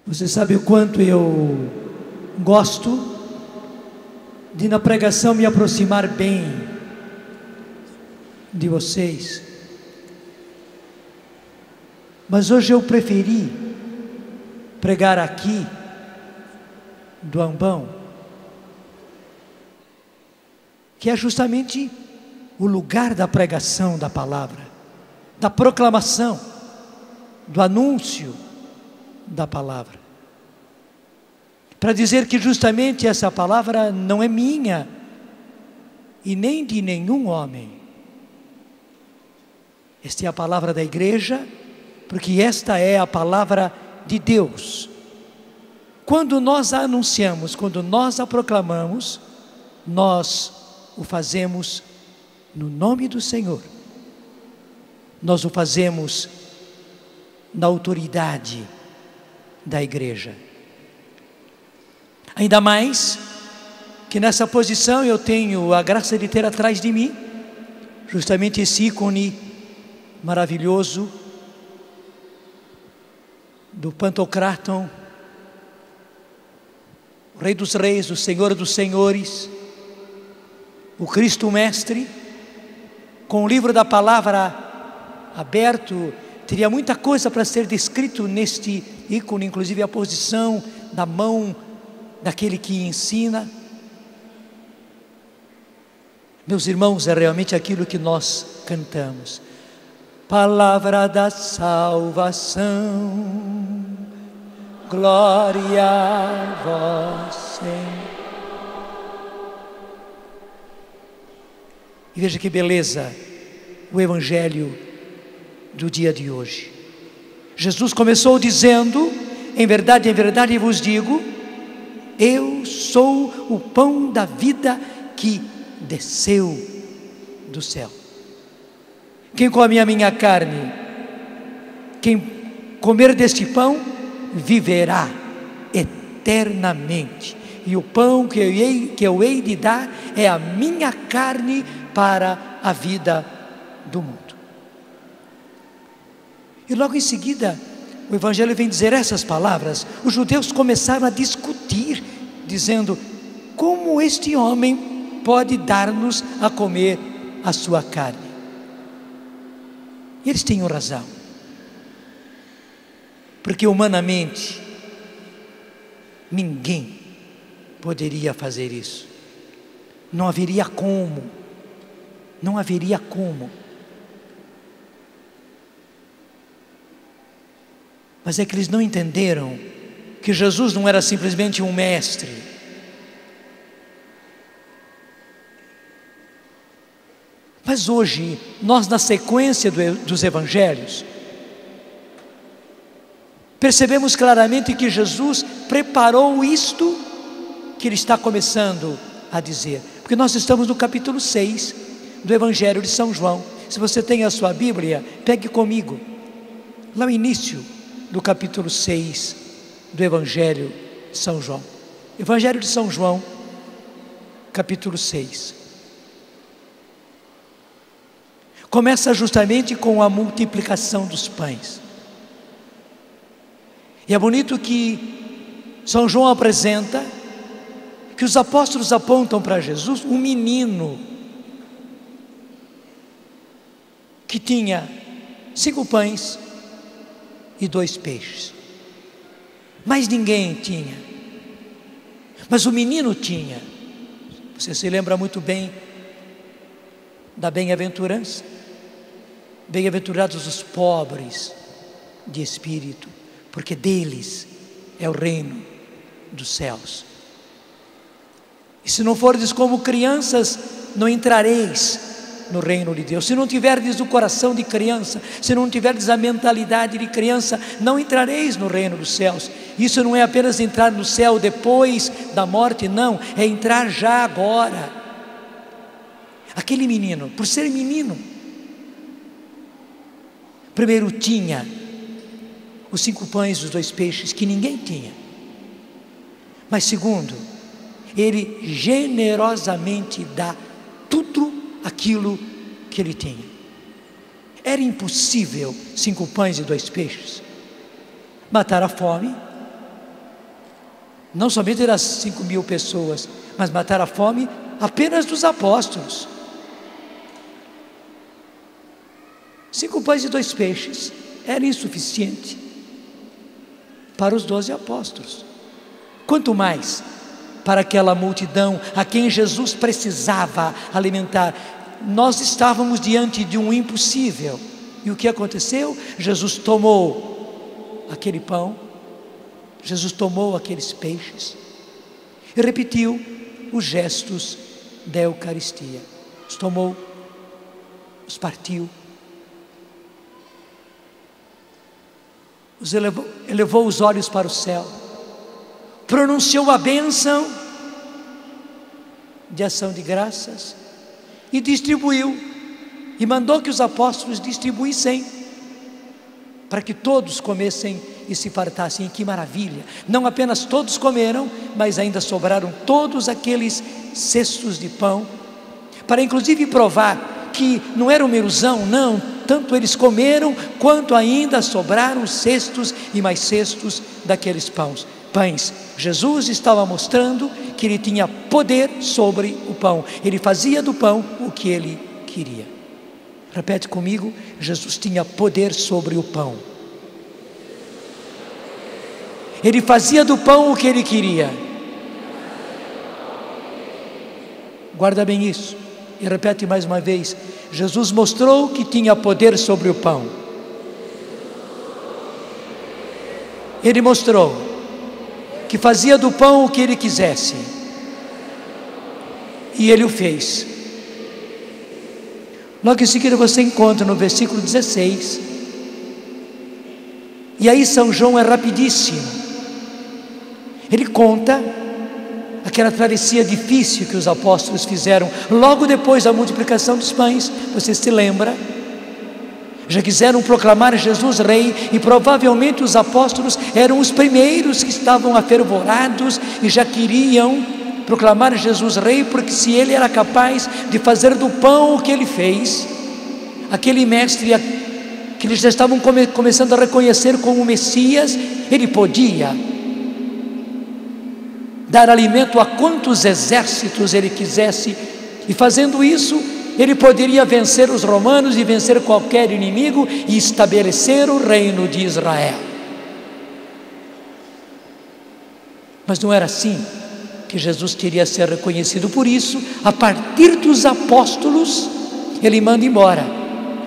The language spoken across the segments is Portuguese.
Você sabe o quanto eu gosto de na pregação me aproximar bem de vocês. Mas hoje eu preferi pregar aqui do ambão, que é justamente o lugar da pregação da palavra, da proclamação, do anúncio da palavra, para dizer que justamente essa palavra não é minha e nem de nenhum homem. Esta é a palavra da igreja, porque esta é a palavra de Deus. Quando nós a anunciamos, quando nós a proclamamos, nós o fazemos no nome do Senhor. Nós o fazemos na autoridade da igreja. Ainda mais que nessa posição eu tenho a graça de ter atrás de mim justamente esse ícone maravilhoso do Pantocrator, o Rei dos Reis, o Senhor dos Senhores, o Cristo Mestre, com o livro da palavra aberto. Teria muita coisa para ser descrito neste ícone, inclusive a posição da mão daquele que ensina. Meus irmãos, é realmente aquilo que nós cantamos. Palavra da salvação, glória a vós, Senhor. E veja que beleza o evangelho do dia de hoje. Jesus começou dizendo: em verdade vos digo, eu sou o pão da vida que desceu do céu. Quem come a minha carne, quem comer deste pão, viverá eternamente. E o pão que eu hei de dar é a minha carne para a vida do mundo. E logo em seguida, o Evangelho vem dizer essas palavras. Os judeus começaram a discutir, dizendo: como este homem pode dar-nos a comer a sua carne? E eles tinham razão, porque humanamente ninguém poderia fazer isso. Não haveria como. Não haveria como. Mas é que eles não entenderam que Jesus não era simplesmente um mestre. Mas hoje, nós na sequência dos evangelhos, percebemos claramente que Jesus preparou isto que ele está começando a dizer. Porque nós estamos no capítulo 6 do Evangelho de São João. Se você tem a sua Bíblia, pegue comigo. Lá no início do capítulo 6 do Evangelho de São João. Evangelho de São João, capítulo 6. Começa justamente com a multiplicação dos pães. E é bonito que São João apresenta que os apóstolos apontam para Jesus um menino que tinha 5 pães e 2 peixes. Mais ninguém tinha, mas o menino tinha. Você se lembra muito bem da bem-aventurança. Bem-aventurados os pobres de espírito, porque deles é o reino dos céus. E se não fordes como crianças, não entrareis no reino de Deus. Se não tiverdes o coração de criança, se não tiverdes a mentalidade de criança, não entrareis no reino dos céus. Isso não é apenas entrar no céu depois da morte, não, é entrar já agora. Aquele menino, por ser menino, primeiro tinha os 5 pães e os 2 peixes que ninguém tinha. Mas segundo, ele generosamente dá tudo aquilo que ele tinha. Era impossível 5 pães e 2 peixes matar a fome não somente das 5.000 pessoas, mas matar a fome apenas dos apóstolos. 5 pães e 2 peixes era insuficiente para os 12 apóstolos, quanto mais para aquela multidão a quem Jesus precisava alimentar. Nós estávamos diante de um impossível, e o que aconteceu? Jesus tomou aquele pão, Jesus tomou aqueles peixes e repetiu os gestos da Eucaristia. Os tomou, os partiu, elevou os olhos para o céu, pronunciou a bênção de ação de graças e distribuiu, e mandou que os apóstolos distribuíssem para que todos comessem e se fartassem. E que maravilha! Não apenas todos comeram, mas ainda sobraram todos aqueles cestos de pão, para inclusive provar que não era uma ilusão, não. Tanto eles comeram, quanto ainda sobraram cestos e mais cestos daqueles pães. Jesus estava mostrando que ele tinha poder sobre o pão. Ele fazia do pão o que ele queria. Repete comigo: Jesus tinha poder sobre o pão. Ele fazia do pão o que ele queria. Guarda bem isso. E repete mais uma vez: Jesus mostrou que tinha poder sobre o pão. Ele mostrou que fazia do pão o que ele quisesse, e ele o fez. Logo em seguida você encontra no versículo 16, e aí São João é rapidíssimo. Ele conta aquela travessia difícil que os apóstolos fizeram logo depois da multiplicação dos pães. Você se lembra? Já quiseram proclamar Jesus rei, e provavelmente os apóstolos eram os primeiros que estavam afervorados e já queriam proclamar Jesus rei, porque se ele era capaz de fazer do pão o que ele fez, aquele mestre que eles já estavam começando a reconhecer como Messias, ele podia dar alimento a quantos exércitos ele quisesse, e fazendo isso, ele poderia vencer os romanos e vencer qualquer inimigo e estabelecer o reino de Israel. Mas não era assim que Jesus teria a ser reconhecido. Por isso, a partir dos apóstolos, ele manda embora.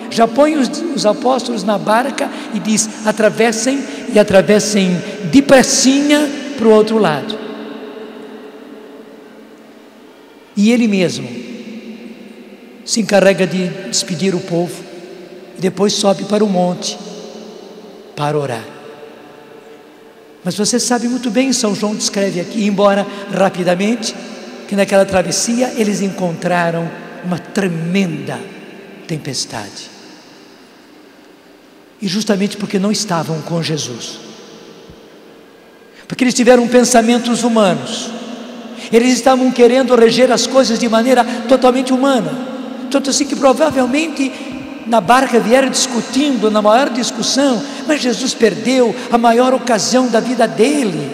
Já põe os apóstolos na barca e diz: atravessem, e atravessem depressinha para o outro lado. E ele mesmo se encarrega de despedir o povo, e depois sobe para o monte para orar. Mas você sabe muito bem, São João descreve aqui, embora rapidamente, que naquela travessia eles encontraram uma tremenda tempestade. E justamente porque não estavam com Jesus, porque eles tiveram pensamentos humanos, eles estavam querendo reger as coisas de maneira totalmente humana, tanto assim que provavelmente na barca vieram discutindo, na maior discussão, mas Jesus perdeu a maior ocasião da vida dele.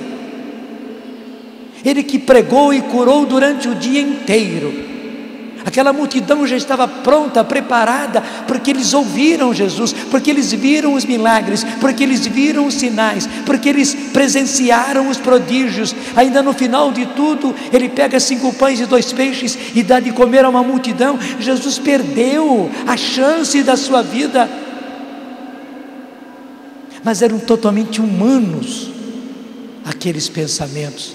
Ele que pregou e curou durante o dia inteiro. Aquela multidão já estava pronta, preparada, porque eles ouviram Jesus, porque eles viram os milagres, porque eles viram os sinais, porque eles presenciaram os prodígios. Ainda no final de tudo, ele pega 5 pães e 2 peixes e dá de comer a uma multidão. Jesus perdeu a chance da sua vida. Mas eram totalmente humanos aqueles pensamentos.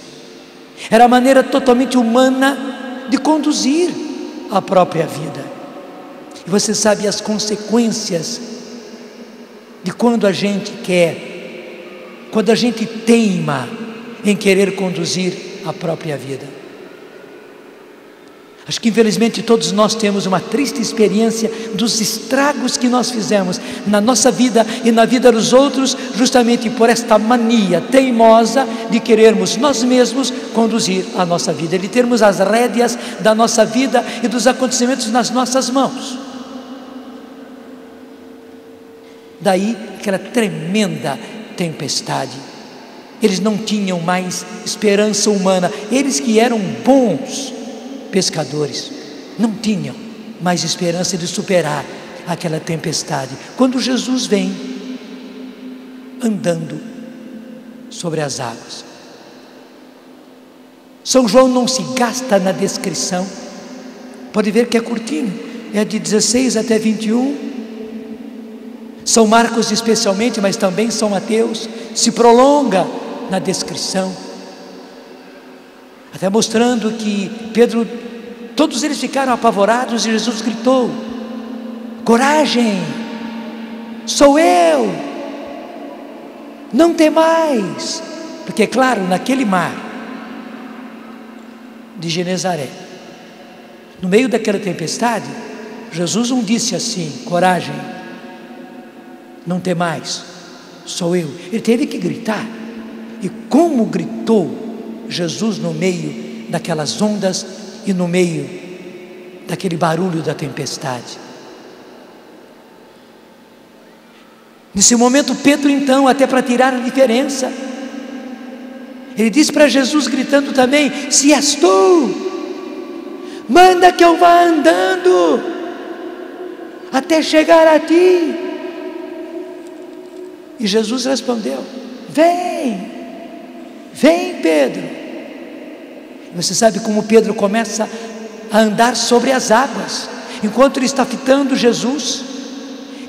Era a maneira totalmente humana de conduzir a própria vida. E você sabe as consequências de quando a gente quer, quando a gente teima em querer conduzir a própria vida. Acho que infelizmente todos nós temos uma triste experiência dos estragos que nós fizemos na nossa vida e na vida dos outros, justamente por esta mania teimosa de querermos nós mesmos conduzir a nossa vida, de termos as rédeas da nossa vida e dos acontecimentos nas nossas mãos. Daí aquela tremenda tempestade. Eles não tinham mais esperança humana. Eles que eram bons pescadores, não tinham mais esperança de superar aquela tempestade. Quando Jesus vem andando sobre as águas. São João não se gasta na descrição. Pode ver que é curtinho, é de 16 até 21. São Marcos especialmente, mas também São Mateus, se prolonga na descrição, até mostrando que Pedro, todos eles ficaram apavorados e Jesus gritou: coragem, sou eu, não temais. Porque claro, naquele mar de Genezaré, no meio daquela tempestade, Jesus não disse assim: coragem, não temais, sou eu. Ele teve que gritar. E como gritou Jesus no meio daquelas ondas e no meio daquele barulho da tempestade. Nesse momento Pedro então, até para tirar a diferença, ele disse para Jesus gritando também: se és tu, manda que eu vá andando até chegar a ti. E Jesus respondeu: vem, vem Pedro. Você sabe como Pedro começa a andar sobre as águas, enquanto ele está fitando Jesus.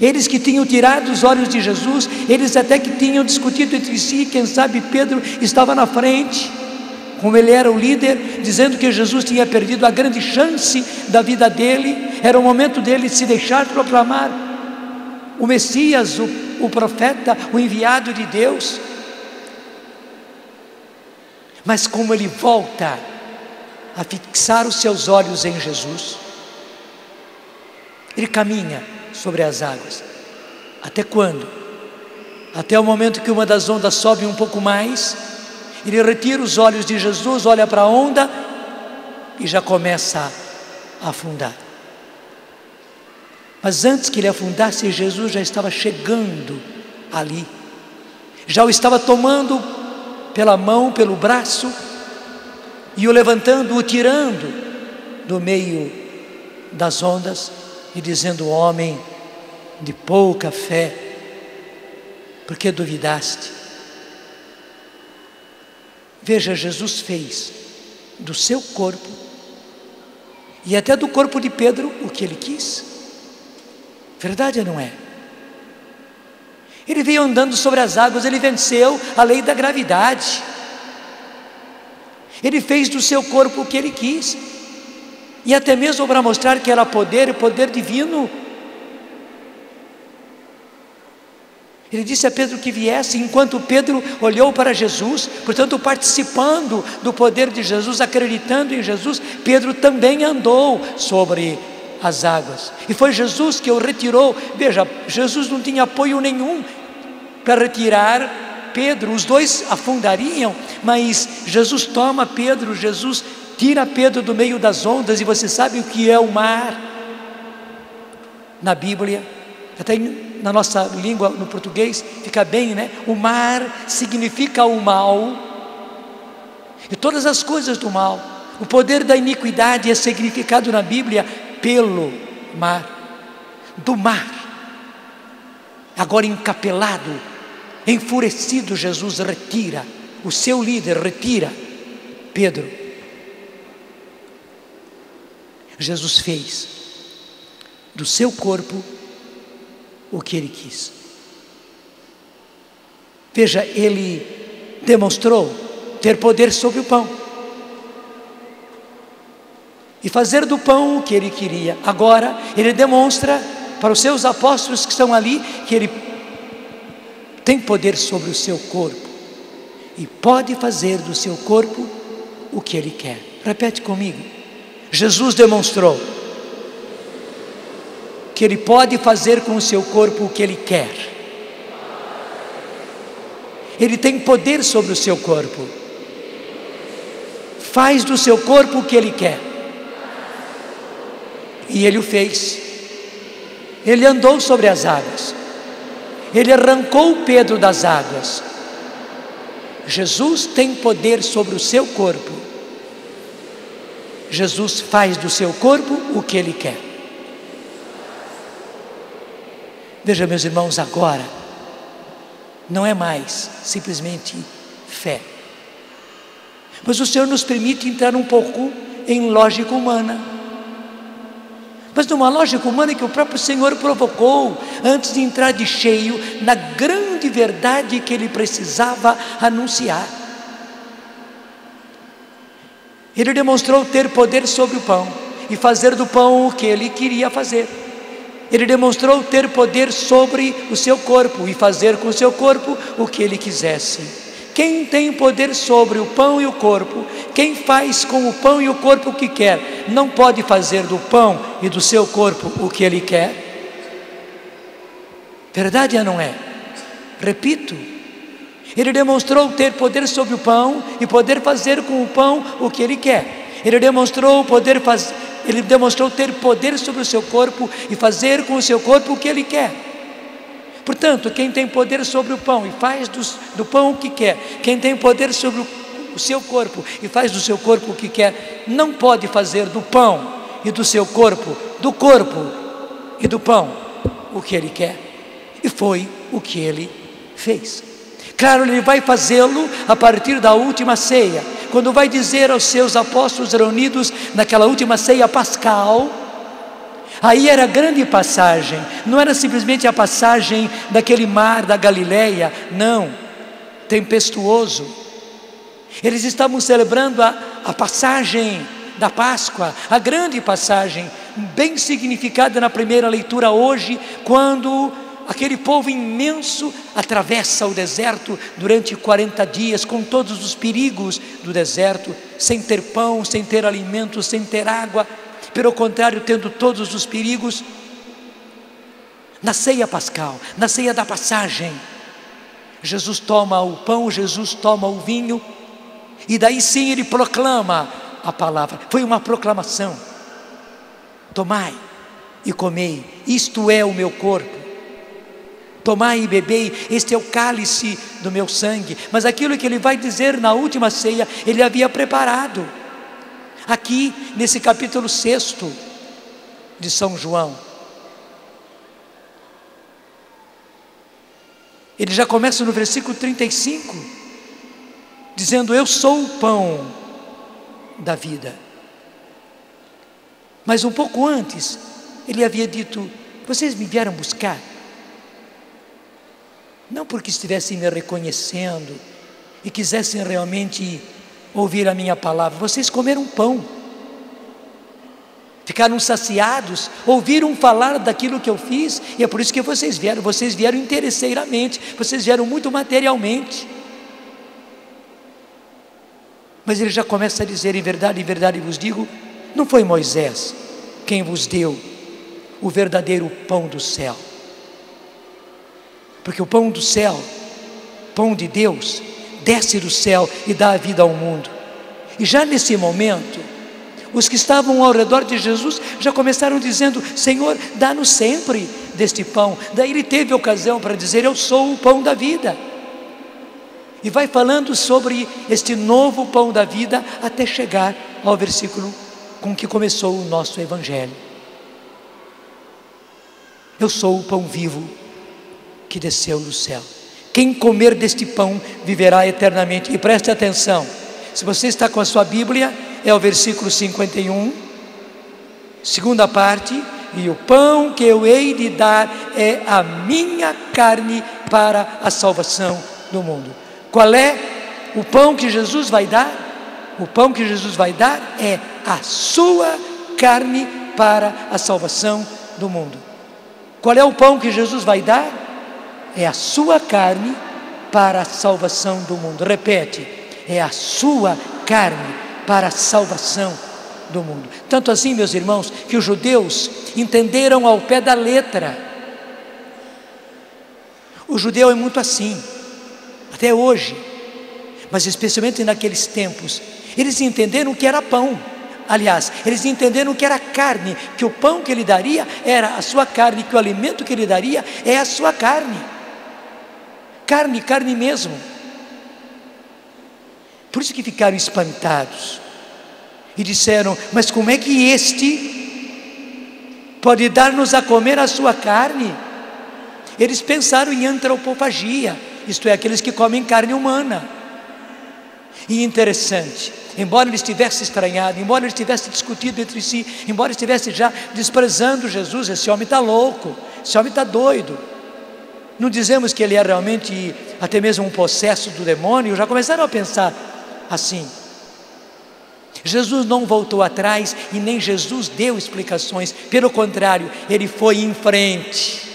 Eles que tinham tirado os olhos de Jesus, eles até que tinham discutido entre si, quem sabe Pedro estava na frente, como ele era o líder, dizendo que Jesus tinha perdido a grande chance da vida dele, era o momento dele se deixar proclamar o Messias, o profeta, o enviado de Deus. Mas como ele volta a fixar os seus olhos em Jesus, ele caminha sobre as águas. Até quando? Até o momento que uma das ondas sobe um pouco mais, ele retira os olhos de Jesus, olha para a onda e já começa a afundar. Mas antes que ele afundasse, Jesus já estava chegando ali, já o estava tomando pela mão, pelo braço, e o levantando, o tirando do meio das ondas e dizendo: homem de pouca fé, por que duvidaste? Veja, Jesus fez do seu corpo e até do corpo de Pedro o que ele quis. Verdade ou não é? Ele veio andando sobre as águas, ele venceu a lei da gravidade. Ele fez do seu corpo o que ele quis, e até mesmo para mostrar que era poder e poder divino. Ele disse a Pedro que viesse, enquanto Pedro olhou para Jesus, portanto participando do poder de Jesus, acreditando em Jesus, Pedro também andou sobre as águas, e foi Jesus que o retirou. Veja, Jesus não tinha apoio nenhum para retirar Pedro, os dois afundariam, mas Jesus toma Pedro, Jesus tira Pedro do meio das ondas. E você sabe o que é o mar? Na Bíblia, até na nossa língua, no português, fica bem, né? O mar significa o mal, e todas as coisas do mal. O poder da iniquidade é significado na Bíblia pelo mar, do mar. Agora encapelado, enfurecido, Jesus retira, o seu líder retira Pedro. Jesus fez do seu corpo o que ele quis. Veja, ele demonstrou ter poder sobre o pão e fazer do pão o que ele queria. Agora ele demonstra para os seus apóstolos que estão ali que ele tem poder sobre o seu corpo e pode fazer do seu corpo o que ele quer. Repete comigo: Jesus demonstrou que ele pode fazer com o seu corpo o que ele quer. Ele tem poder sobre o seu corpo. Faz do seu corpo o que ele quer. E ele o fez. Ele andou sobre as águas. Ele arrancou Pedro das águas. Jesus tem poder sobre o seu corpo. Jesus faz do seu corpo o que Ele quer. Veja, meus irmãos, agora não é mais simplesmente fé, mas o Senhor nos permite entrar um pouco em lógica humana, mas numa lógica humana que o próprio Senhor provocou antes de entrar de cheio na grande verdade que Ele precisava anunciar. Ele demonstrou ter poder sobre o pão e fazer do pão o que Ele queria fazer. Ele demonstrou ter poder sobre o seu corpo e fazer com o seu corpo o que Ele quisesse. Quem tem poder sobre o pão e o corpo, quem faz com o pão e o corpo o que quer, não pode fazer do pão e do seu corpo o que ele quer? Verdade ou não é? Repito, Ele demonstrou ter poder sobre o pão e poder fazer com o pão o que Ele quer. Ele demonstrou ter poder sobre o seu corpo e fazer com o seu corpo o que Ele quer. Portanto, quem tem poder sobre o pão e faz do pão o que quer, quem tem poder sobre o seu corpo e faz do seu corpo o que quer, não pode fazer do pão e do seu corpo, do corpo e do pão, o que Ele quer. E foi o que Ele fez. Claro, Ele vai fazê-lo a partir da última ceia, quando vai dizer aos seus apóstolos reunidos naquela última ceia pascal. Aí era a grande passagem, não era simplesmente a passagem daquele mar da Galileia, não, tempestuoso. Eles estavam celebrando a passagem da Páscoa, a grande passagem, bem significada na primeira leitura hoje, quando aquele povo imenso atravessa o deserto durante 40 dias, com todos os perigos do deserto, sem ter pão, sem ter alimento, sem ter água, pelo contrário, tendo todos os perigos. Na ceia pascal, na ceia da passagem, Jesus toma o pão, Jesus toma o vinho, e daí sim Ele proclama a palavra. Foi uma proclamação: tomai e comei, isto é o meu corpo. Tomai e bebei, este é o cálice do meu sangue. Mas aquilo que Ele vai dizer na última ceia, Ele havia preparado. Aqui nesse capítulo 6 de São João, ele já começa no versículo 35, dizendo: eu sou o pão da vida. Mas um pouco antes, Ele havia dito: vocês me vieram buscar, não porque estivessem me reconhecendo e quisessem realmente ouvir a minha palavra. Vocês comeram pão, ficaram saciados, ouviram falar daquilo que eu fiz, e é por isso que vocês vieram interesseiramente, vocês vieram muito materialmente. Mas Ele já começa a dizer: em verdade vos digo, não foi Moisés quem vos deu o verdadeiro pão do céu, porque o pão do céu, pão de Deus, desce do céu e dá a vida ao mundo. E já nesse momento, os que estavam ao redor de Jesus já começaram dizendo: Senhor, dá-nos sempre deste pão. Daí Ele teve ocasião para dizer: eu sou o pão da vida. E vai falando sobre este novo pão da vida até chegar ao versículo com que começou o nosso Evangelho. Eu sou o pão vivo que desceu do céu. Quem comer deste pão viverá eternamente. E preste atenção, se você está com a sua Bíblia, é o versículo 51, segunda parte: e o pão que eu hei de dar é a minha carne para a salvação do mundo. Qual é o pão que Jesus vai dar? O pão que Jesus vai dar é a sua carne para a salvação do mundo. Qual é o pão que Jesus vai dar? É a sua carne para a salvação do mundo. Repete: é a sua carne para a salvação do mundo. Tanto assim, meus irmãos, que os judeus entenderam ao pé da letra. O judeu é muito assim, até hoje, mas especialmente naqueles tempos. Eles entenderam que era pão. Aliás, eles entenderam que era carne, que o pão que Ele daria era a sua carne, que o alimento que Ele daria é a sua carne. Carne mesmo. Por isso que ficaram espantados e disseram: mas como é que este pode dar-nos a comer a sua carne? Eles pensaram em antropofagia, isto é, aqueles que comem carne humana. E interessante, embora eles tivessem estranhado, embora eles tivessem discutido entre si, embora estivessem já desprezando Jesus, esse homem está louco, esse homem está doido. Não dizemos que ele é realmente até mesmo um possesso do demônio, já começaram a pensar assim. Jesus não voltou atrás e nem Jesus deu explicações, pelo contrário, ele foi em frente,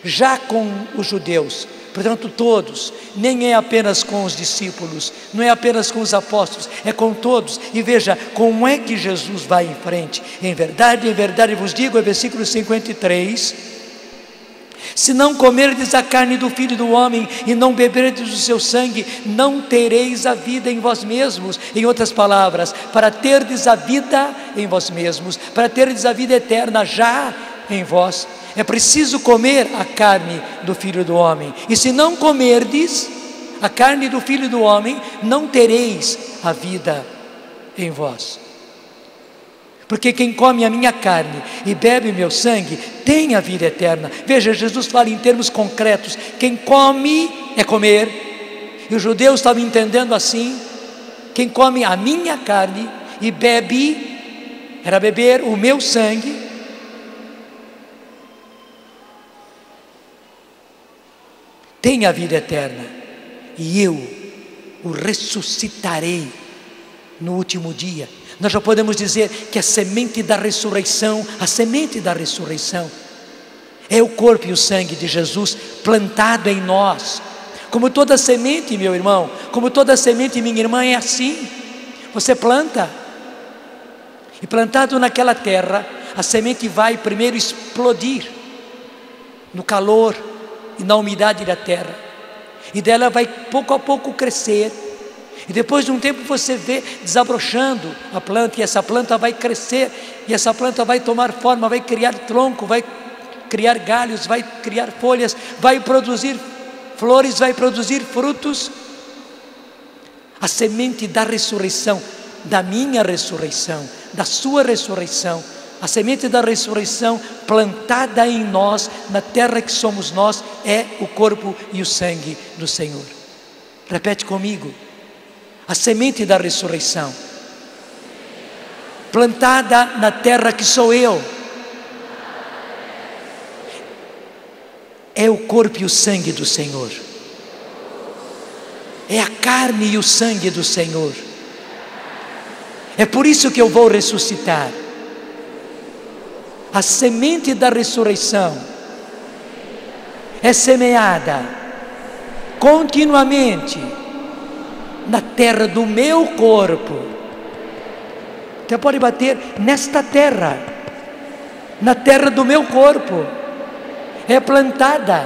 já com os judeus, portanto todos, nem é apenas com os discípulos, não é apenas com os apóstolos, é com todos. E veja como é que Jesus vai em frente. Em verdade vos digo, é versículo 53, se não comerdes a carne do Filho do Homem e não beberdes o seu sangue, não tereis a vida em vós mesmos. Em outras palavras, para terdes a vida em vós mesmos, para terdes a vida eterna já em vós, é preciso comer a carne do Filho do Homem. E se não comerdes a carne do Filho do Homem, não tereis a vida em vós. Porque quem come a minha carne e bebe o meu sangue tem a vida eterna. Veja, Jesus fala em termos concretos. Quem come é comer. E os judeus estavam entendendo assim: quem come a minha carne e bebe, era beber o meu sangue, tem a vida eterna, e eu o ressuscitarei no último dia. Nós já podemos dizer que a semente da ressurreição é o corpo e o sangue de Jesus plantado em nós. Como toda semente, meu irmão, como toda semente, minha irmã, é assim. Você planta, e plantado naquela terra, a semente vai primeiro explodir no calor e na umidade da terra, e dela vai pouco a pouco crescer, e depois de um tempo você vê desabrochando a planta, e essa planta vai crescer, e essa planta vai tomar forma, vai criar tronco, vai criar galhos, vai criar folhas, vai produzir flores, vai produzir frutos. A semente da ressurreição, da minha ressurreição, da sua ressurreição, a semente da ressurreição plantada em nós, na terra que somos nós, é o corpo e o sangue do Senhor. Repete comigo: a semente da ressurreição plantada na terra que sou eu, é o corpo e o sangue do Senhor, é a carne e o sangue do Senhor. É por isso que eu vou ressuscitar. A semente da ressurreição é semeada continuamente na terra do meu corpo. Você pode bater nesta terra, na terra do meu corpo. É plantada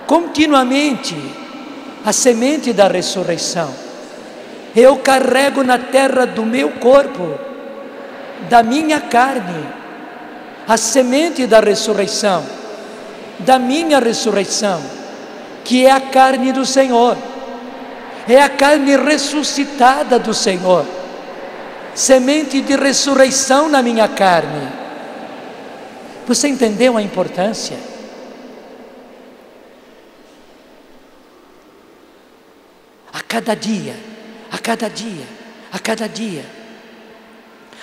continuamente a semente da ressurreição. Eu carrego na terra do meu corpo, da minha carne, a semente da ressurreição, da minha ressurreição, que é a carne do Senhor, é a carne ressuscitada do Senhor, semente de ressurreição na minha carne. Você entendeu a importância? A cada dia, a cada dia, a cada dia,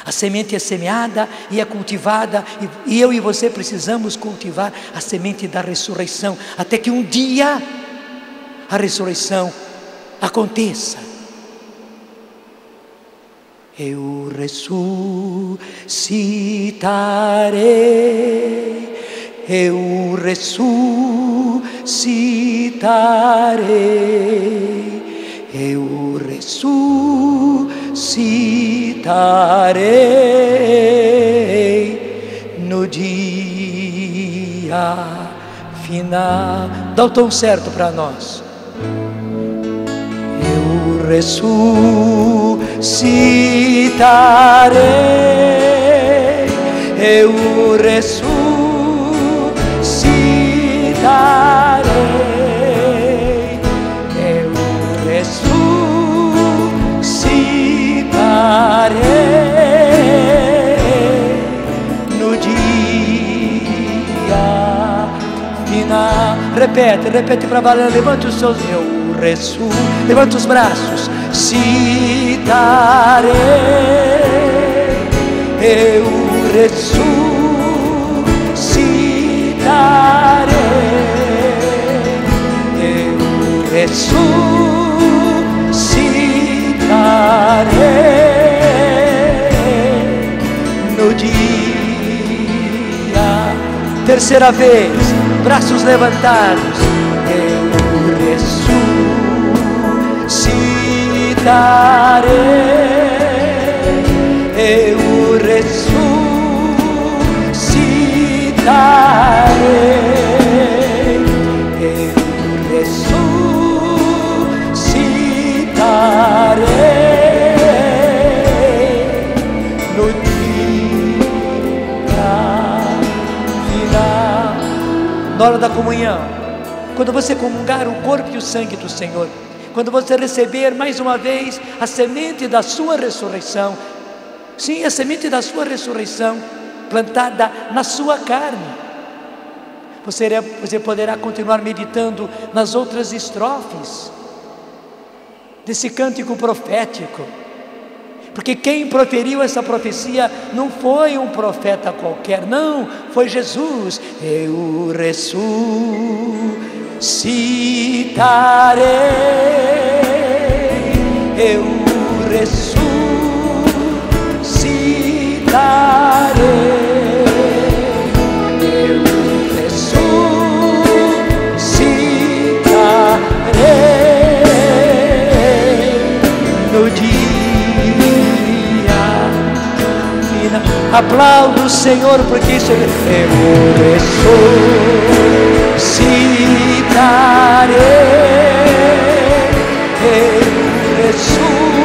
a semente é semeada e é cultivada, e eu e você precisamos cultivar a semente da ressurreição, até que um dia a ressurreição aconteça. Eu ressuscitarei, eu ressuscitarei, eu ressuscitarei no dia final. Dá o tom certo para nós. Eu ressuscitarei, eu ressuscitarei, eu ressuscitarei repete para valer. Levante os seus, eu ressuscitarei, levante os braços. Citarei, eu ressuscitarei, eu ressuscitarei no dia. Terceira vez, braços levantados, eu ressuscitarei, eu ressuscitarei, eu ressuscitarei no dia final. Na hora da comunhão, quando você comungar o corpo e o sangue do Senhor, quando você receber mais uma vez a semente da sua ressurreição, sim, a semente da sua ressurreição plantada na sua carne, você poderá continuar meditando nas outras estrofes desse cântico profético, porque quem proferiu essa profecia não foi um profeta qualquer, não, foi Jesus. Eu ressuscitarei, eu ressuscitarei, eu ressuscitarei no dia final. Aplauda o Senhor, porque isso é. Eu ressuscitarei, eu ressuscitarei,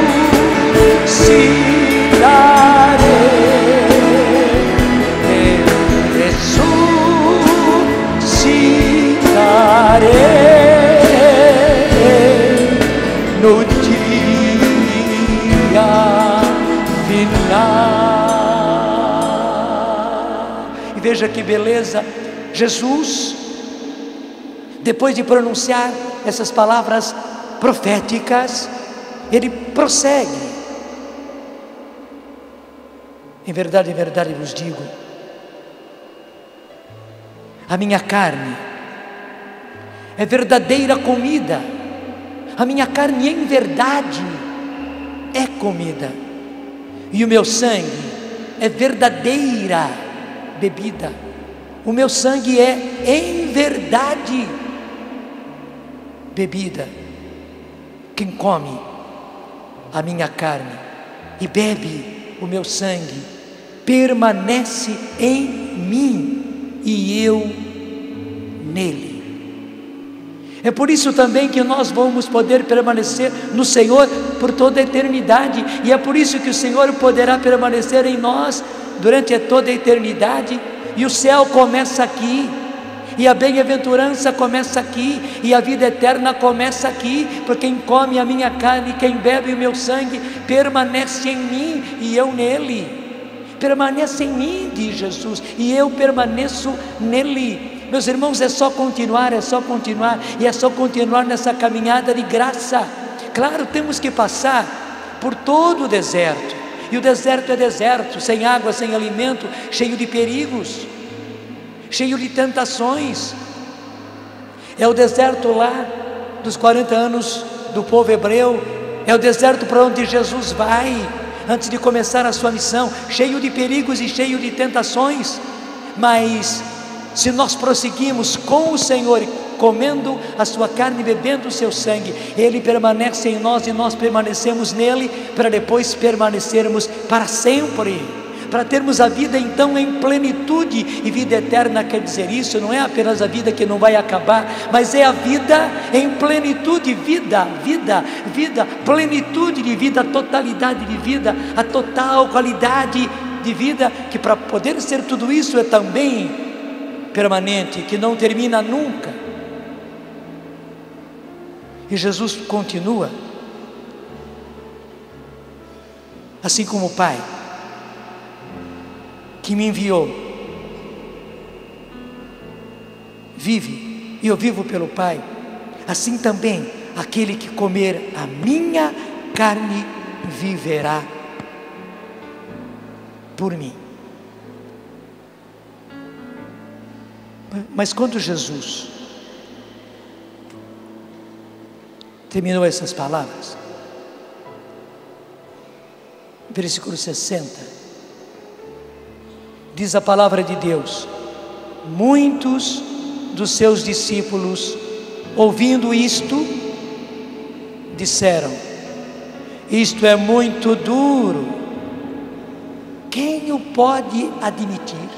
eu ressuscitarei no dia final. E veja que beleza, Jesus, depois de pronunciar essas palavras proféticas, ele prossegue. Em verdade vos digo, a minha carne é verdadeira comida, a minha carne em verdade é comida, e o meu sangue é verdadeira bebida. O meu sangue é em verdade bebida. Quem come a minha carne e bebe o meu sangue permanece em mim e eu nele. É por isso também que nós vamos poder permanecer no Senhor por toda a eternidade, e é por isso que o Senhor poderá permanecer em nós durante toda a eternidade. E o céu começa aqui, e a bem-aventurança começa aqui, e a vida eterna começa aqui, porque quem come a minha carne, quem bebe o meu sangue, permanece em mim e eu nele. Permanece em mim, diz Jesus, e eu permaneço nele. Meus irmãos, é só continuar, e é só continuar nessa caminhada de graça. Claro, temos que passar por todo o deserto, e o deserto é deserto, sem água, sem alimento, cheio de perigos, cheio de tentações. É o deserto lá dos 40 anos do povo hebreu, é o deserto para onde Jesus vai antes de começar a sua missão, cheio de perigos e cheio de tentações. Mas se nós prosseguimos com o Senhor, comendo a sua carne e bebendo o seu sangue, Ele permanece em nós e nós permanecemos nele, para depois permanecermos para sempre, para termos a vida então em plenitude. E vida eterna quer dizer isso, não é apenas a vida que não vai acabar, mas é a vida em plenitude, vida, plenitude de vida, totalidade de vida, a total qualidade de vida, que para poder ser tudo isso é também permanente, que não termina nunca. E Jesus continua, assim como o Pai que me enviou vive e eu vivo pelo Pai, assim também aquele que comer a minha carne viverá por mim. Mas quando Jesus terminou essas palavras, versículo 60, diz a palavra de Deus: muitos dos seus discípulos, ouvindo isto, disseram: isto é muito duro, quem o pode admitir?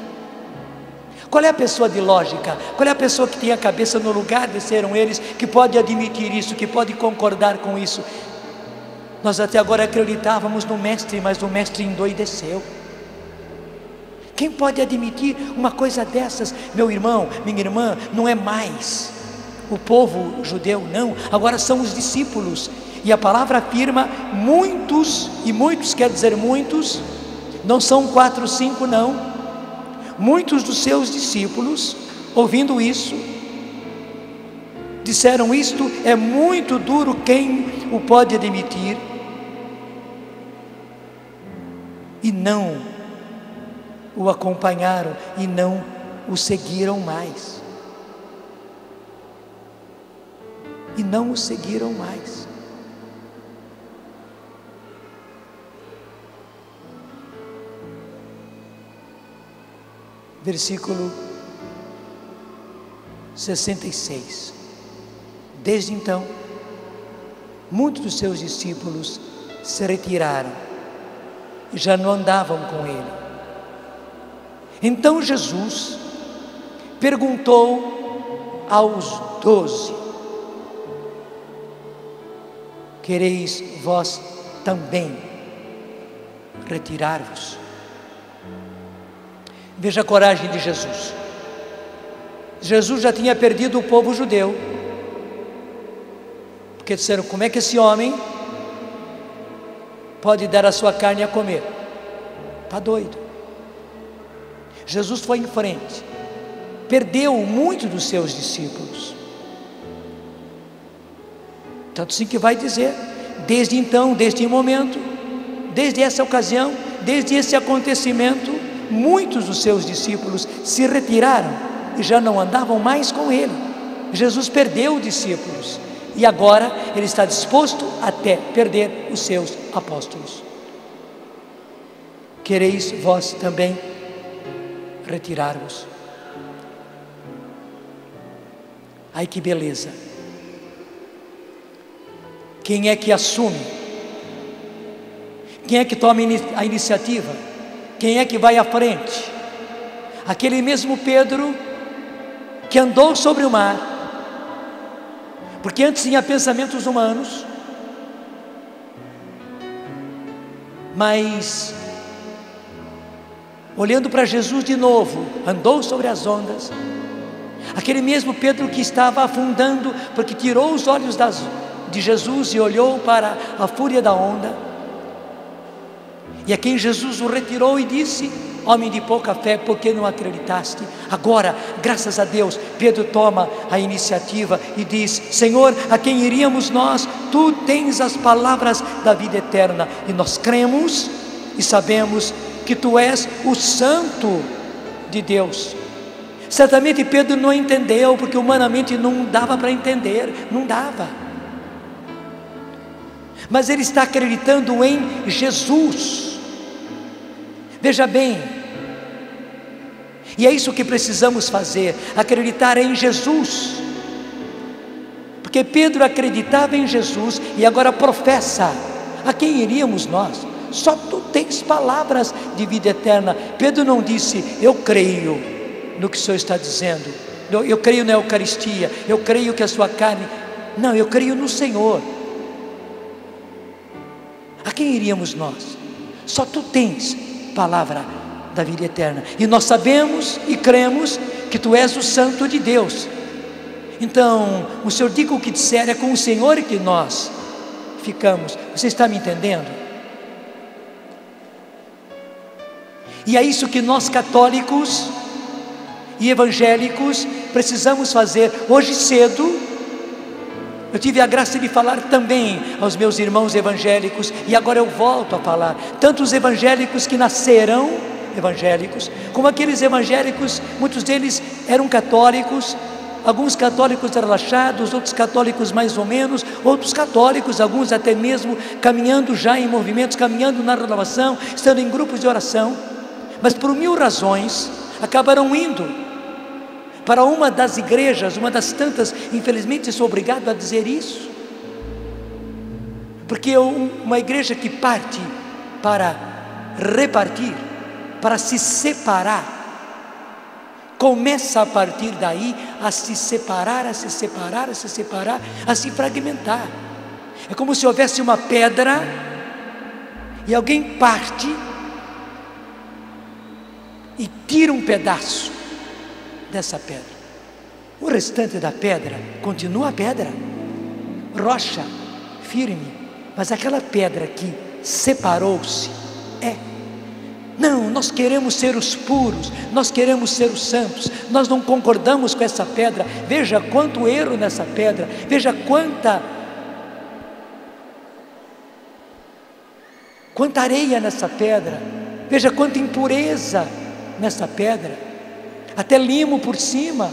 Qual é a pessoa de lógica? Qual é a pessoa que tem a cabeça no lugar de serem eles, que pode admitir isso, que pode concordar com isso? Nós até agora acreditávamos no mestre, mas o mestre endoideceu. Quem pode admitir uma coisa dessas? Meu irmão, minha irmã, não é mais o povo judeu, não, agora são os discípulos. E a palavra afirma muitos, e muitos quer dizer muitos, não são 4, 5 não. Muitos dos seus discípulos, ouvindo isso, disseram: isto é muito duro, quem o pode admitir? E não o acompanharam, e não o seguiram mais. E não o seguiram mais. Versículo 66. Desde então, muitos dos seus discípulos se retiraram e já não andavam com ele. Então Jesus perguntou aos 12: quereis vós também retirar-vos? Veja a coragem de Jesus. Jesus já tinha perdido o povo judeu, porque disseram: como é que esse homem pode dar a sua carne a comer? Está doido. Jesus foi em frente, perdeu muitos dos seus discípulos. Tanto assim que vai dizer: desde então, desde o momento, desde essa ocasião, desde esse acontecimento, muitos dos seus discípulos se retiraram e já não andavam mais com ele. Jesus perdeu discípulos e agora ele está disposto até perder os seus apóstolos. Quereis vós também retirar-vos? Ai, que beleza! Quem é que assume? Quem é que toma a iniciativa? Quem é que vai à frente? Aquele mesmo Pedro que andou sobre o mar, porque antes tinha pensamentos humanos, mas olhando para Jesus de novo, andou sobre as ondas. Aquele mesmo Pedro que estava afundando, porque tirou os olhos de Jesus e olhou para a fúria da onda, e a quem Jesus o retirou e disse: homem de pouca fé, por que não acreditaste? Agora, graças a Deus, Pedro toma a iniciativa e diz: Senhor, a quem iríamos nós? Tu tens as palavras da vida eterna, e nós cremos e sabemos que Tu és o Santo de Deus. Certamente Pedro não entendeu, porque humanamente não dava para entender, não dava, mas ele está acreditando em Jesus. Veja bem, e é isso que precisamos fazer, acreditar em Jesus, porque Pedro acreditava em Jesus e agora professa: a quem iríamos nós? Só Tu tens palavras de vida eterna. Pedro não disse: eu creio no que o Senhor está dizendo, eu creio na Eucaristia, eu creio que a sua carne. Não, eu creio no Senhor. A quem iríamos nós? Só Tu tens palavra da vida eterna, e nós sabemos e cremos que Tu és o Santo de Deus. Então, o Senhor diga o que disser, é com o Senhor que nós ficamos. Você está me entendendo? E é isso que nós católicos e evangélicos precisamos fazer. Hoje cedo, eu tive a graça de falar também aos meus irmãos evangélicos, e agora eu volto a falar, tanto os evangélicos que nasceram evangélicos, como aqueles evangélicos, muitos deles eram católicos, alguns católicos relaxados, outros católicos mais ou menos, outros católicos, alguns até mesmo caminhando já em movimentos, caminhando na renovação, estando em grupos de oração, mas por 1000 razões, acabaram indo para uma das igrejas, uma das tantas, infelizmente sou obrigado a dizer isso, porque uma igreja que parte para repartir, para se separar, começa a partir daí a se separar, a se separar, a se separar, a se fragmentar. É como se houvesse uma pedra e alguém parte e tira um pedaço dessa pedra. O restante da pedra continua a pedra, rocha, firme, mas aquela pedra que separou-se não, nós queremos ser os puros, nós queremos ser os santos, nós não concordamos com essa pedra. Veja quanto erro nessa pedra, veja quanta areia nessa pedra, veja quanta impureza nessa pedra, até limo por cima,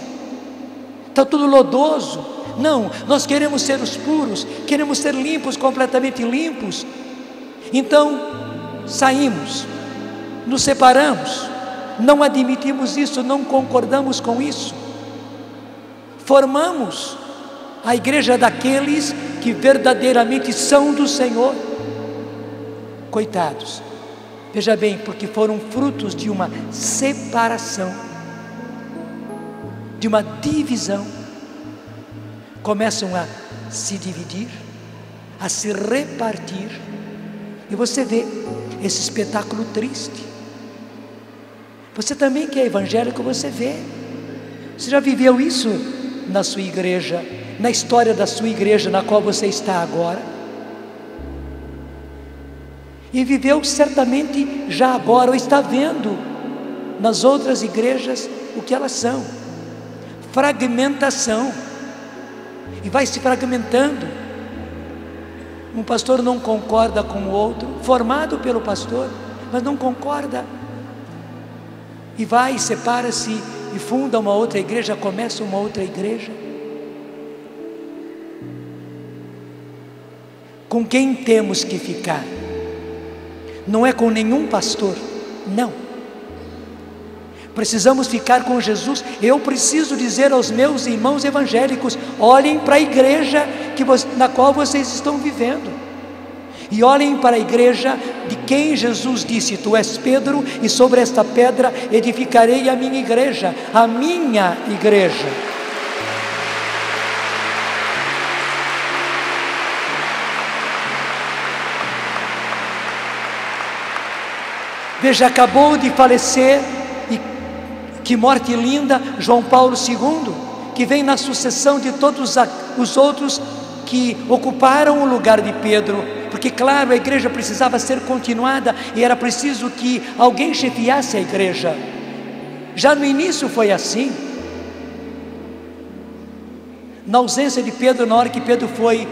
está tudo lodoso. Não, nós queremos ser os puros, queremos ser limpos, completamente limpos. Então saímos, nos separamos, não admitimos isso, não concordamos com isso, formamos a igreja daqueles que verdadeiramente são do Senhor. Coitados, veja bem, porque foram frutos de uma separação, de uma divisão, começam a se dividir, a se repartir, e você vê esse espetáculo triste. Você também que é evangélico, você vê, você já viveu isso na sua igreja, na história da sua igreja na qual você está agora, e viveu certamente já agora, ou está vendo nas outras igrejas o que elas são: fragmentação, e vai se fragmentando. Um pastor não concorda com o outro, formado pelo pastor, mas não concorda, e vai, separa-se e funda uma outra igreja, começa uma outra igreja. Com quem temos que ficar? Não é com nenhum pastor, não. Precisamos ficar com Jesus. Eu preciso dizer aos meus irmãos evangélicos: olhem para a igreja na qual vocês estão vivendo, e olhem para a igreja de quem Jesus disse: tu és Pedro, e sobre esta pedra edificarei a minha igreja, a minha igreja. Veja, acabou de falecer, e que morte linda, João Paulo II, que vem na sucessão de todos os outros que ocuparam o lugar de Pedro, porque claro, a igreja precisava ser continuada, e era preciso que alguém chefiasse a igreja. Já no início foi assim, na ausência de Pedro, na hora que Pedro foi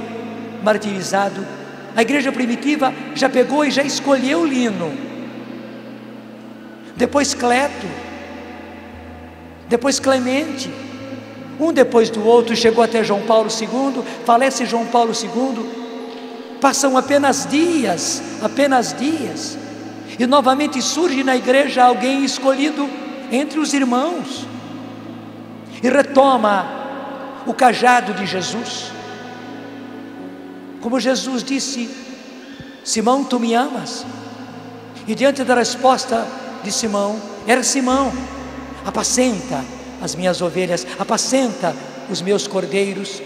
martirizado, a igreja primitiva já pegou e já escolheu Lino, depois Cleto, depois Clemente, um depois do outro, chegou até João Paulo II, falece João Paulo II, passam apenas dias, e novamente surge na igreja alguém escolhido entre os irmãos, e retoma o cajado de Jesus, como Jesus disse: Simão, tu me amas? E diante da resposta de Simão, era Simão: apacenta as minhas ovelhas, apacenta os meus cordeiros.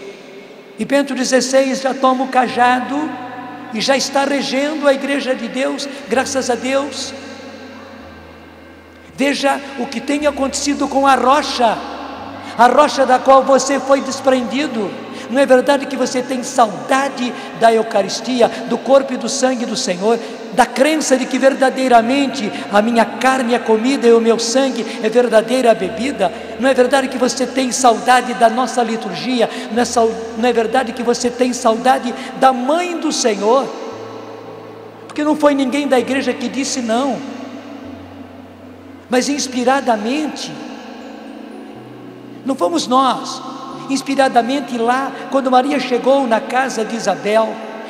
E Bento XVI já toma o cajado e já está regendo a igreja de Deus, graças a Deus. Veja o que tem acontecido com a rocha da qual você foi desprendido. Não é verdade que você tem saudade da Eucaristia, do corpo e do sangue do Senhor? da crença de que verdadeiramente a minha carne é comida e o meu sangue é verdadeira bebida? Não é verdade que você tem saudade da nossa liturgia? Não é verdade que você tem saudade da mãe do Senhor? Porque não foi ninguém da igreja que disse não, mas inspiradamente, não fomos nós, inspiradamente lá, quando Maria chegou na casa de Isabel,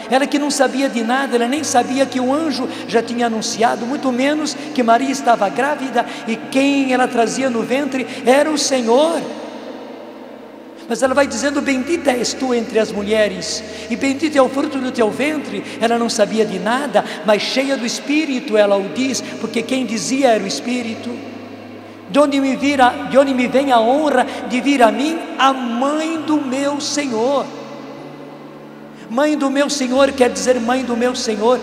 ela que não sabia de nada, ela nem sabia que o anjo já tinha anunciado, muito menos que Maria estava grávida, e quem ela trazia no ventre era o Senhor. Mas ela vai dizendo: bendita és tu entre as mulheres, e bendito é o fruto do teu ventre. Ela não sabia de nada, mas cheia do Espírito ela o diz, porque quem dizia era o Espírito. De onde me vem a honra de vir a mim a mãe do meu Senhor? Mãe do meu Senhor quer dizer mãe do meu Senhor.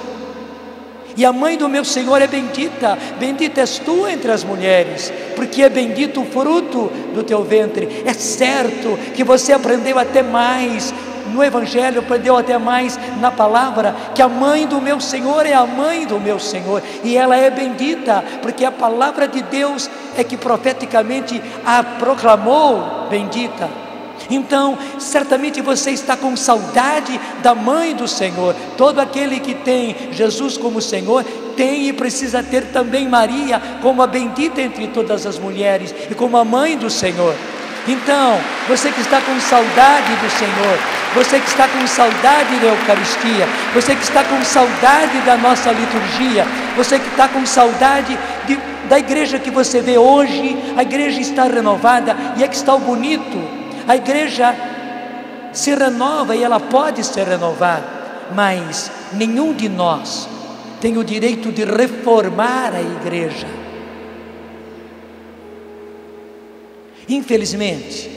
E a mãe do meu Senhor é bendita. Bendita és tu entre as mulheres, porque é bendito o fruto do teu ventre. É certo que você aprendeu até mais no Evangelho, aprendeu até mais na palavra, que a mãe do meu Senhor é a mãe do meu Senhor, e ela é bendita, porque a palavra de Deus é que profeticamente a proclamou bendita. Então, certamente você está com saudade da mãe do Senhor. Todo aquele que tem Jesus como Senhor, tem e precisa ter também Maria como a bendita entre todas as mulheres e como a mãe do Senhor. Então, você que está com saudade do Senhor, você que está com saudade da Eucaristia, você que está com saudade da nossa liturgia, você que está com saudade da igreja que você vê hoje, a igreja está renovada, e é que está o bonito. A igreja se renova e ela pode ser renovada, mas nenhum de nós tem o direito de reformar a igreja. Infelizmente,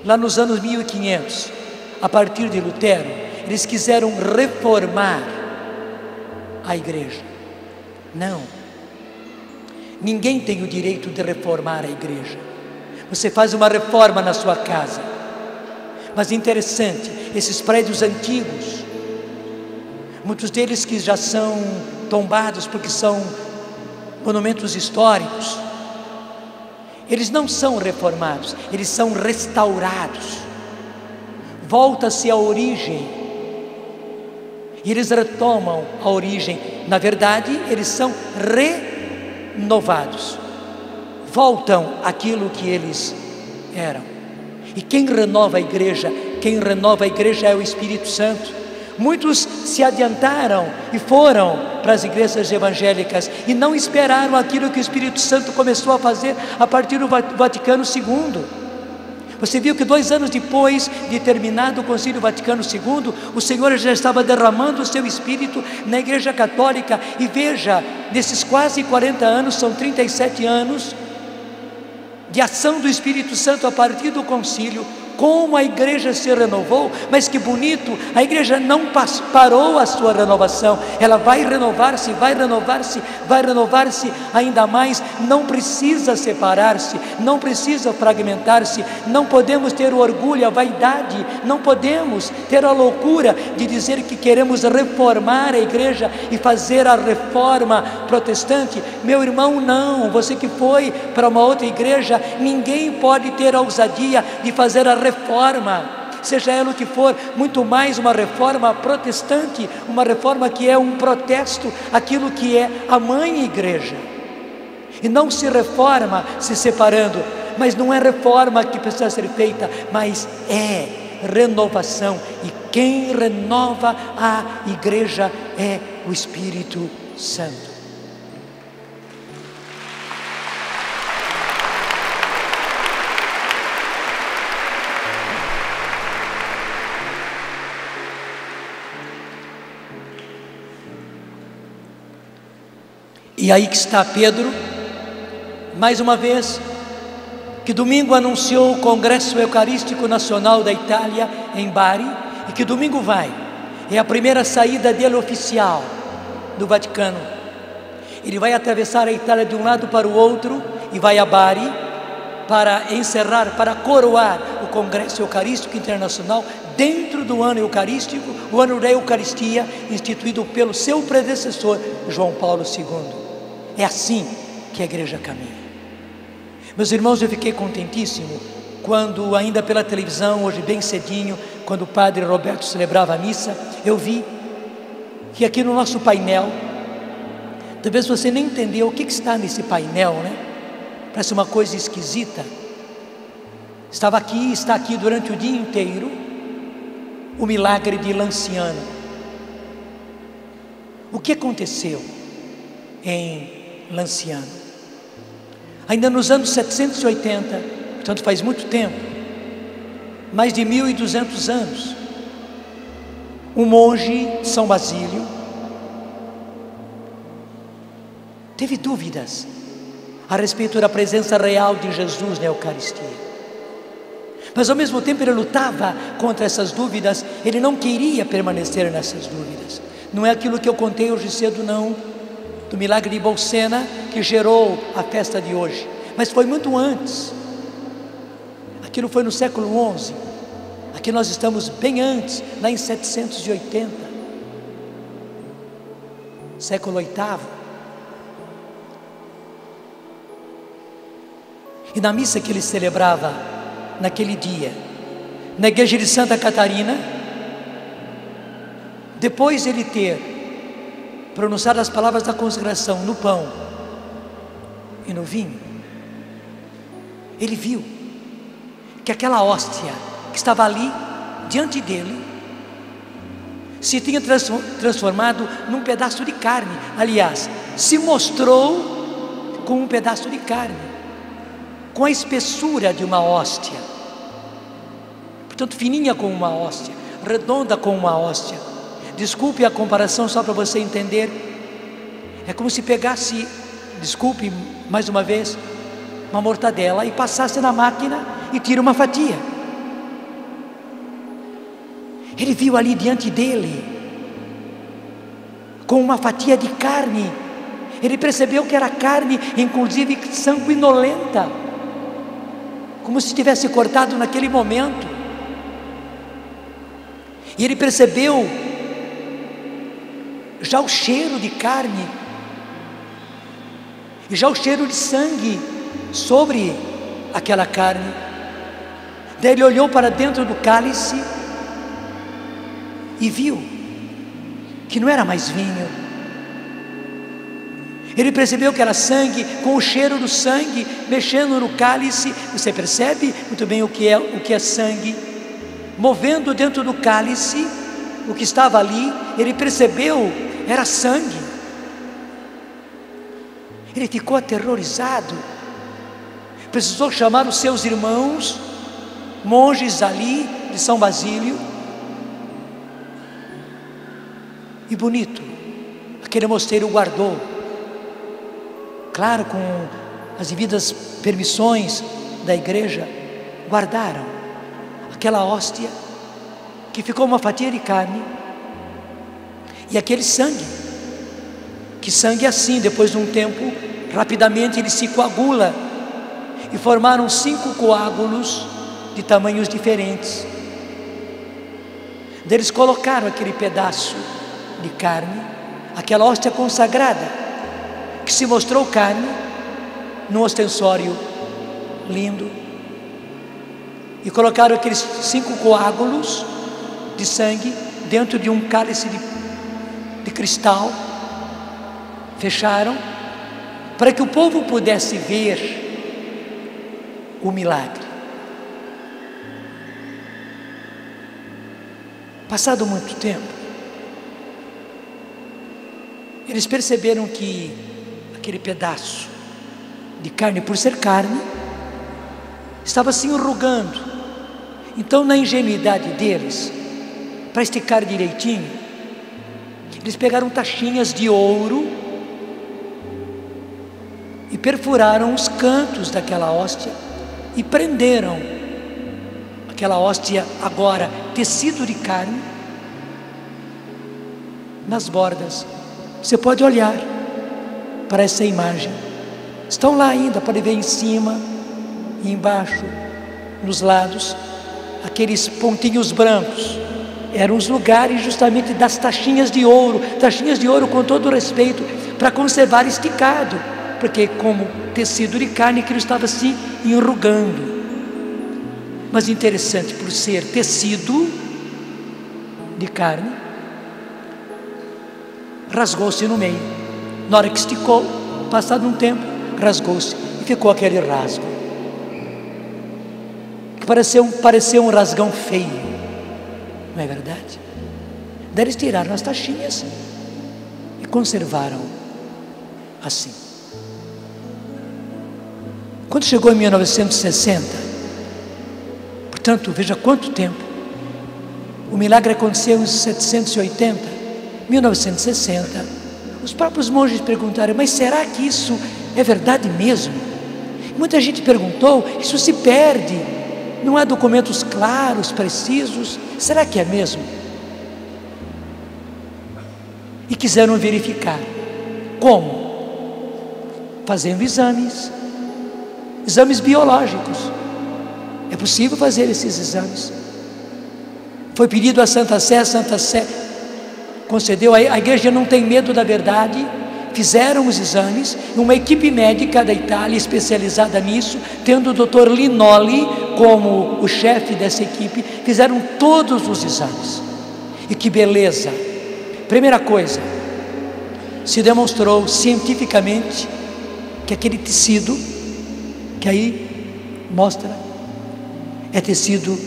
lá nos anos 1500, a partir de Lutero, eles quiseram reformar a igreja. Não, ninguém tem o direito de reformar a igreja. Você faz uma reforma na sua casa, mas interessante, esses prédios antigos, muitos deles que já são tombados porque são monumentos históricos, eles não são reformados, eles são restaurados. Volta-se à origem, e eles retomam a origem. Na verdade, eles são renovados, voltam àquilo que eles eram. E quem renova a igreja? Quem renova a igreja é o Espírito Santo. Muitos se adiantaram e foram para as igrejas evangélicas e não esperaram aquilo que o Espírito Santo começou a fazer a partir do Vaticano II. Você viu que 2 anos depois de terminado o Concílio Vaticano II, o Senhor já estava derramando o seu Espírito na Igreja Católica. E veja, nesses quase 40 anos, são 37 anos de ação do Espírito Santo a partir do concílio, como a igreja se renovou. Mas que bonito, a igreja não parou a sua renovação, ela vai renovar-se, vai renovar-se, vai renovar-se ainda mais. Não precisa separar-se, não precisa fragmentar-se. Não podemos ter o orgulho, a vaidade, não podemos ter a loucura de dizer que queremos reformar a igreja e fazer a reforma protestante. Meu irmão, não. Você que foi para uma outra igreja, ninguém pode ter a ousadia de fazer a reforma, seja ela o que for, muito mais uma reforma protestante, uma reforma que é um protesto àquilo que é a mãe igreja. E não se reforma se separando, mas não é reforma que precisa ser feita, mas é renovação. E quem renova a igreja é o Espírito Santo. E aí que está Pedro, mais uma vez, que domingo anunciou o Congresso Eucarístico Nacional da Itália, em Bari, e que domingo vai, é a primeira saída dele oficial do Vaticano. Ele vai atravessar a Itália de um lado para o outro, e vai a Bari, para encerrar, para coroar o Congresso Eucarístico Internacional, dentro do ano eucarístico, o ano da Eucaristia, instituído pelo seu predecessor, João Paulo II. É assim que a igreja caminha. Meus irmãos, eu fiquei contentíssimo quando, ainda pela televisão, hoje bem cedinho, quando o padre Roberto celebrava a missa, eu vi que aqui no nosso painel, talvez você nem entendeu o que está nesse painel, né? Parece uma coisa esquisita. Está aqui durante o dia inteiro, o milagre de Lanciano. O que aconteceu em Lanciano? Ainda nos anos 780, portanto faz muito tempo, mais de 1200 anos, um monge de São Basílio teve dúvidas a respeito da presença real de Jesus na Eucaristia. Mas ao mesmo tempo ele lutava contra essas dúvidas, ele não queria permanecer nessas dúvidas. Não é aquilo que eu contei hoje cedo não, do milagre de Bolsena que gerou a festa de hoje, mas foi muito antes. Aquilo foi no século XI, aqui nós estamos bem antes, lá em 780, século VIII. E na missa que ele celebrava naquele dia, na igreja de Santa Catarina, depois de ele ter pronunciado as palavras da consagração no pão e no vinho, ele viu que aquela hóstia que estava ali diante dele se tinha transformado num pedaço de carne. Aliás, se mostrou como um pedaço de carne, com a espessura de uma hóstia, portanto fininha como uma hóstia, redonda como uma hóstia. Desculpe a comparação só para você entender. É como se pegasse, desculpe mais uma vez, uma mortadela e passasse na máquina e tira uma fatia. Ele viu ali diante dele com uma fatia de carne. Ele percebeu que era carne, inclusive sanguinolenta, como se tivesse cortado naquele momento. E ele percebeu já o cheiro de carne, e já o cheiro de sangue sobre aquela carne. Daí ele olhou para dentro do cálice e viu que não era mais vinho. Ele percebeu que era sangue, com o cheiro do sangue mexendo no cálice. Você percebe muito bem o que é sangue, movendo dentro do cálice o que estava ali. Ele percebeu, era sangue. Ele ficou aterrorizado, precisou chamar os seus irmãos, monges ali de São Basílio. E bonito, aquele mosteiro guardou, claro, com as devidas permissões da igreja, guardaram aquela hóstia, que ficou uma fatia de carne, e aquele sangue, que sangue assim, depois de um tempo, rapidamente ele se coagula, e formaram 5 coágulos de tamanhos diferentes. Eles colocaram aquele pedaço de carne, aquela hóstia consagrada, que se mostrou carne, num ostensório lindo, e colocaram aqueles 5 coágulos de sangue dentro de um cálice de cristal, fecharam, para que o povo pudesse ver o milagre. Passado muito tempo, eles perceberam que aquele pedaço de carne, por ser carne, estava se enrugando. Então, na ingenuidade deles, para esticar direitinho, eles pegaram tachinhas de ouro e perfuraram os cantos daquela hóstia e prenderam aquela hóstia, agora tecido de carne, nas bordas. Você pode olhar para essa imagem, estão lá ainda, pode ver em cima e embaixo, nos lados, aqueles pontinhos brancos, eram os lugares justamente das taxinhas de ouro, com todo respeito, para conservar esticado, porque como tecido de carne, aquilo estava se enrugando. Mas interessante, por ser tecido de carne, rasgou-se no meio. Na hora que esticou, passado um tempo, rasgou-se e ficou aquele rasgo, que pareceu um rasgão feio, não é verdade? Daí eles tiraram as taxinhas e conservaram assim. Quando chegou em 1960, portanto, veja quanto tempo, o milagre aconteceu em 780, 1960, os próprios monges perguntaram: mas será que isso é verdade mesmo? Muita gente perguntou: isso se perde, não há documentos claros, precisos, será que é mesmo? E quiseram verificar. Como? Fazendo exames biológicos. É possível fazer esses exames. Foi pedido a Santa Sé concedeu. A igreja não tem medo da verdade. Fizeram os exames, uma equipe médica da Itália especializada nisso, tendo o Dr. Linoli como o chefe dessa equipe, fizeram todos os exames. E que beleza! Primeira coisa, se demonstrou cientificamente que aquele tecido, que aí mostra, é tecido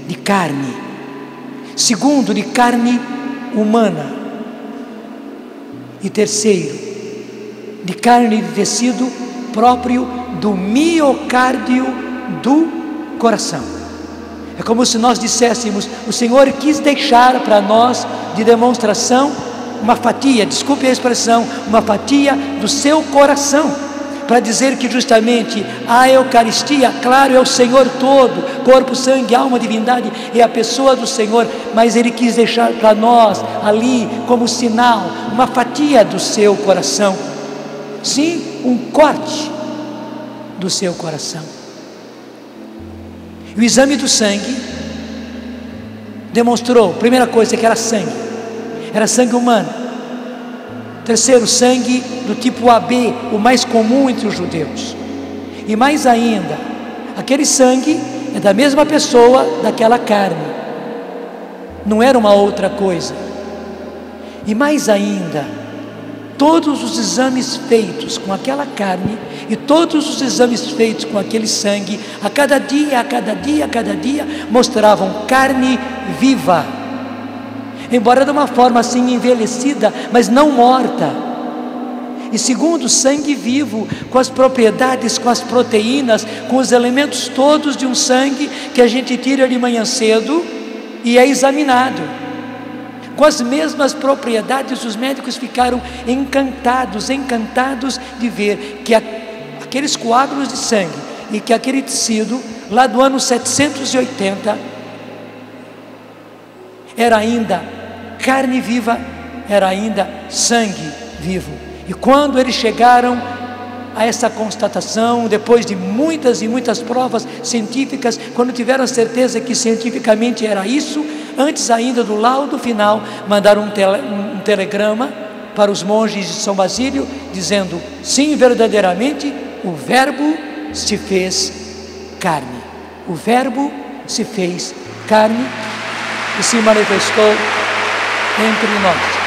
de carne. Segundo, de carne humana. E terceiro, de carne e de tecido próprio do miocárdio do coração. É como se nós disséssemos: o Senhor quis deixar para nós de demonstração uma fatia, desculpe a expressão, uma fatia do seu coração, para dizer que justamente a Eucaristia, claro, é o Senhor todo, corpo, sangue, alma, divindade, é a pessoa do Senhor, mas Ele quis deixar para nós ali como sinal, uma fatia do seu coração, sim, um corte do seu coração. E o exame do sangue demonstrou, primeira coisa, que era sangue humano. Terceiro, sangue do tipo AB, o mais comum entre os judeus. E mais ainda, aquele sangue é da mesma pessoa, daquela carne, não era uma outra coisa. E mais ainda, todos os exames feitos com aquela carne e todos os exames feitos com aquele sangue, a cada dia, mostravam carne viva, embora de uma forma assim envelhecida, mas não morta. E segundo, sangue vivo, com as propriedades, com as proteínas, com os elementos todos de um sangue que a gente tira de manhã cedo e é examinado. Com as mesmas propriedades, os médicos ficaram encantados de ver que aqueles coágulos de sangue e que aquele tecido, lá do ano 780, era ainda carne viva, era ainda sangue vivo. E quando eles chegaram a essa constatação, depois de muitas e muitas provas científicas, quando tiveram certeza que cientificamente era isso, antes ainda do laudo final, mandaram um telegrama para os monges de São Basílio, dizendo: sim, verdadeiramente, o Verbo se fez carne. O Verbo se fez carne e se manifestou entre nós.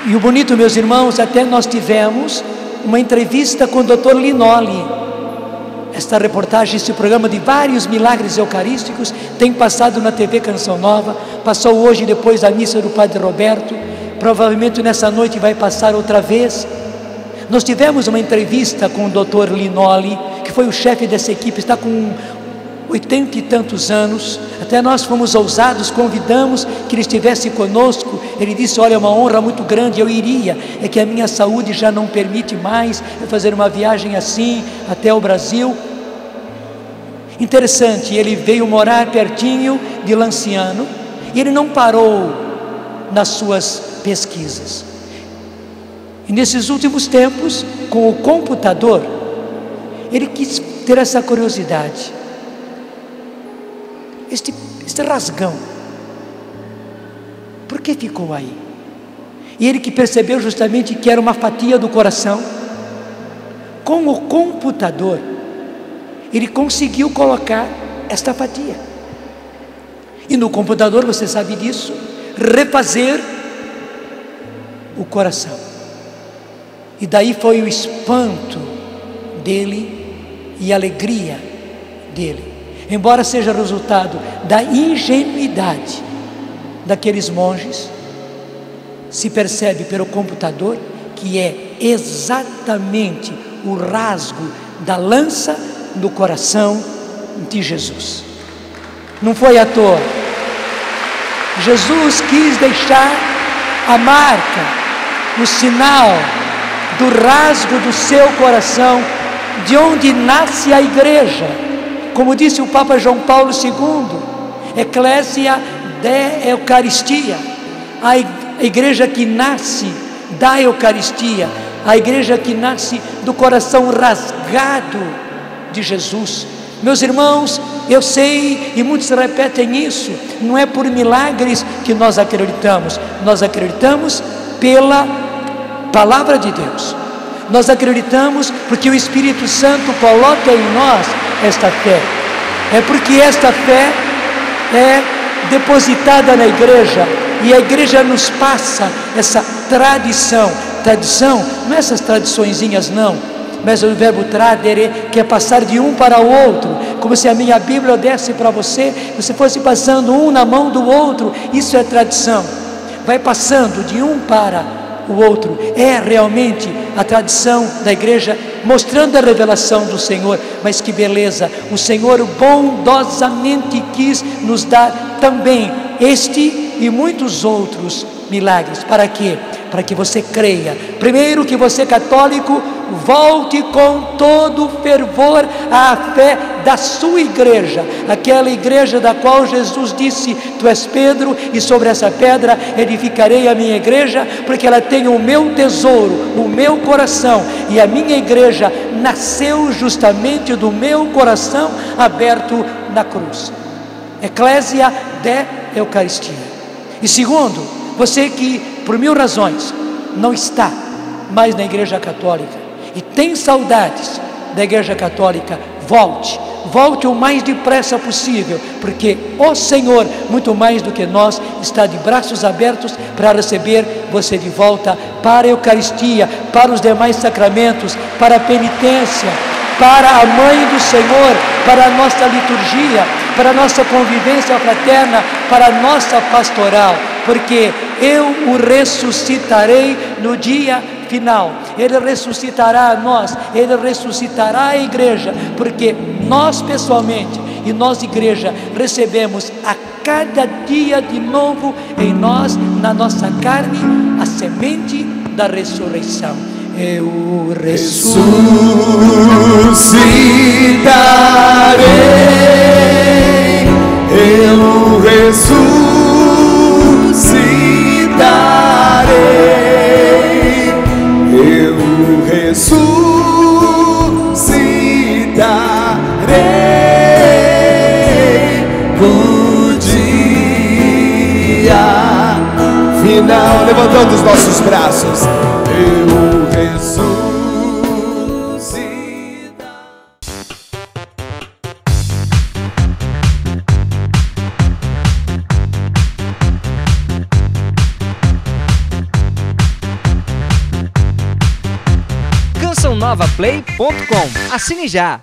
E o bonito, meus irmãos, até nós tivemos uma entrevista com o Dr. Linoli. Esta reportagem, esse programa de vários milagres eucarísticos, tem passado na TV Canção Nova, passou hoje depois da missa do Padre Roberto, provavelmente nessa noite vai passar outra vez. Nós tivemos uma entrevista com o Dr. Linoli, que foi o chefe dessa equipe, está com 80 e tantos anos. Até nós fomos ousados, convidamos que ele estivesse conosco. Ele disse: olha, é uma honra muito grande, eu iria, é que a minha saúde já não permite mais eu fazer uma viagem assim até o Brasil. Interessante, ele veio morar pertinho de Lanciano e ele não parou nas suas pesquisas. E nesses últimos tempos, com o computador, ele quis ter essa curiosidade. Este rasgão, por que ficou aí? E ele que percebeu justamente que era uma fatia do coração. Com o computador, ele conseguiu colocar esta fatia. E no computador, você sabe disso, refazer o coração. E daí foi o espanto dele e a alegria dele. Embora seja resultado da ingenuidade daqueles monges, se percebe pelo computador que é exatamente o rasgo da lança no coração de Jesus. Não foi à toa. Jesus quis deixar a marca, o sinal do rasgo do seu coração, de onde nasce a igreja. Como disse o Papa João Paulo II, Ecclesia de Eucaristia, a igreja que nasce da Eucaristia, a igreja que nasce do coração rasgado de Jesus. Meus irmãos, eu sei, e muitos repetem isso, não é por milagres que nós acreditamos pela palavra de Deus. Nós acreditamos porque o Espírito Santo coloca em nós esta fé. É porque esta fé é depositada na igreja, e a igreja nos passa essa tradição. Tradição, não é essas tradiçõezinhas não, mas o verbo tradere, que é passar de um para o outro, como se a minha Bíblia eu desse para você fosse passando um na mão do outro. Isso é tradição, vai passando de um para o outro. É realmente a tradição da igreja, mostrando a revelação do Senhor. Mas que beleza, o Senhor bondosamente quis nos dar também este e muitos outros milagres. Para quê? Para que você creia. Primeiro, que você, católico, volte com todo fervor à fé da sua igreja, aquela igreja da qual Jesus disse: tu és Pedro, e sobre essa pedra edificarei a minha igreja, porque ela tem o meu tesouro, o meu coração, e a minha igreja nasceu justamente do meu coração aberto na cruz. Ecclesia de Eucaristia. E segundo, você que por 1000 razões não está mais na igreja católica e tem saudades da igreja católica, volte o mais depressa possível, porque o Senhor, muito mais do que nós, está de braços abertos para receber você de volta para a Eucaristia, para os demais sacramentos, para a penitência, para a Mãe do Senhor, para a nossa liturgia, para a nossa convivência fraterna, para a nossa pastoral, porque eu o ressuscitarei no dia final. Ele ressuscitará a nós, Ele ressuscitará a igreja, porque nós pessoalmente e nós igreja recebemos a cada dia de novo em nós, na nossa carne, a semente da ressurreição. Eu ressuscitarei, eu ressuscitarei, eu ressuscitarei no dia final. Levantando os nossos braços, eu cançãonovaplay.com. Assine já!